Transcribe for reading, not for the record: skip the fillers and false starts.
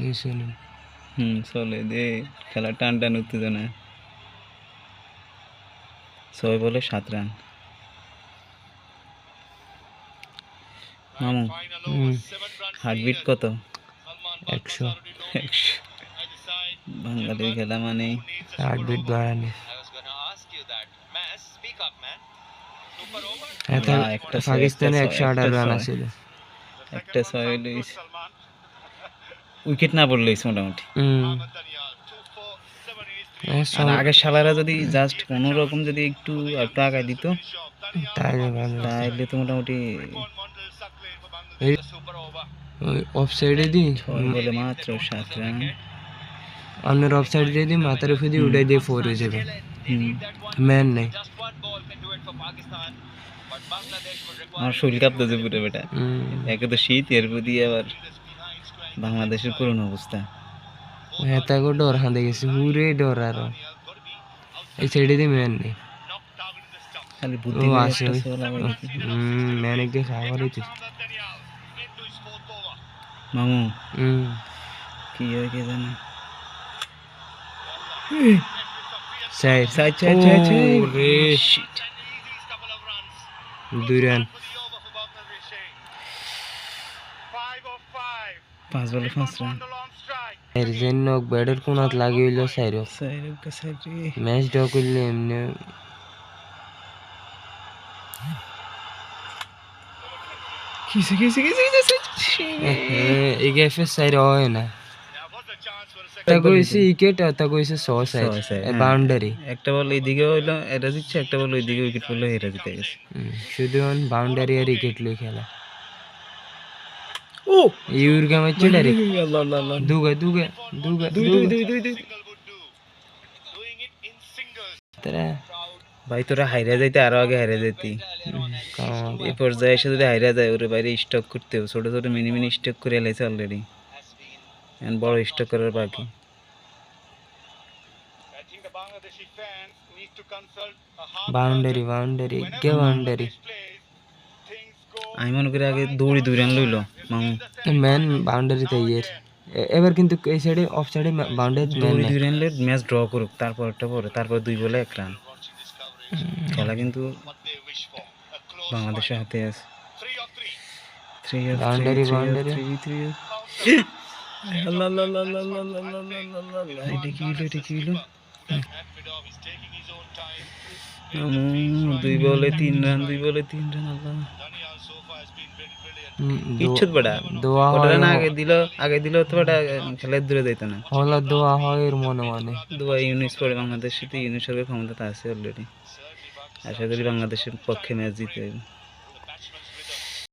এই চলে চলে দে খেলা টান টান উত্তেজনা 6 বলে 7 রান মামু হার্টবিট কত 100 বাঙালির খেলা মানে হার্টবিট বাড়ানি একটা পাকিস্তানে 118 রান আছিল একটা 6 হইলেই উইকেট না পড়লেই মোটামুটি আর আগের শালারা যদি জাস্ট কোনো রকম যদি একটু আগায় দিত তাহলে তো মোটামুটি অফসাইডে দি বলে মাত্র 7 রান আপনার অফসাইডে দি মাথার উপরে দিয়ে উড়াই দিয়ে 4 হয়ে যাবে ম্যান নেই আমার শরীর কাঁপতেছে পুরো বেটা একে তো শীত এর প্রতি আবার বাংলাদেশের করুণ অবস্থা হেতাগো ডর হাঁদে গেছে পুরে ডর আরো এই সাইডে দিয়ে ম্যান নেই খালি বুদ্ধি আছে ম্যান একদিকে সাগর হইতে মামু কি হয় কে জানে সাইড সাইড রে 2 রান 5 বলে 5 রান এর জন্য ব্যাটের কোনাত লাগি হইলো সাইরো ম্যাচ ড্র করলে এমনি এই গেফে সাইরো হয় না তাকো এসে উইকেট আর তাকো এসে 100 সাইড বাউন্ডারি একটা বল এইদিকে হইলো এটা দিচ্ছে একটা বল ওইদিকে উইকেট পড়লো হেরা জিতে গেছে শুধু বাউন্ডারি আর উইকেট লই খেলা ও ইউর গেম আছে ডাইরেক্ট দুগা তারা ভাই তোরা হাইরা যাইতে আরো আগে হাইরা যাইতি এই পর্যায়ে এসে যদি হাইরা যায় ওরে বাইরে স্টক করতে হবে ছোট ছোট মিনি মিনি স্টক করে এলাইছে অলরেডি এখন বড় স্টক করার বাকি বাউন্ডারি কে বাউন্ডারি আমি মনে করি আগে দৌড়ি 2 রান লইলো মামু ম্যান বাউন্ডারিতে ইয়ের এবার কিন্তু এই সাইডে অফ সাইডে বাউন্ডারি ম্যান 2 রান লই ম্যাচ ড্র করুক তারপরটা পরে তারপর 2 বলে 1 রান খেলা কিন্তু বাংলাদেশের হাতে আছে 3 বাউন্ডারি এটা কি হলো 2 বলে 3 রান আল্লাহ ইচ্ছুত বড়া ওটা না আগে দিল তো বড়া খেলার দূরে যাইতো না হলা দোয়া হয় এর মনে দোয়া ইউনিস পড়ে বাংলাদেশে তো ইউনিসের ক্ষমতা আছে অলরেডি আশা করি বাংলাদেশের পক্ষে ম্যাচ জিতে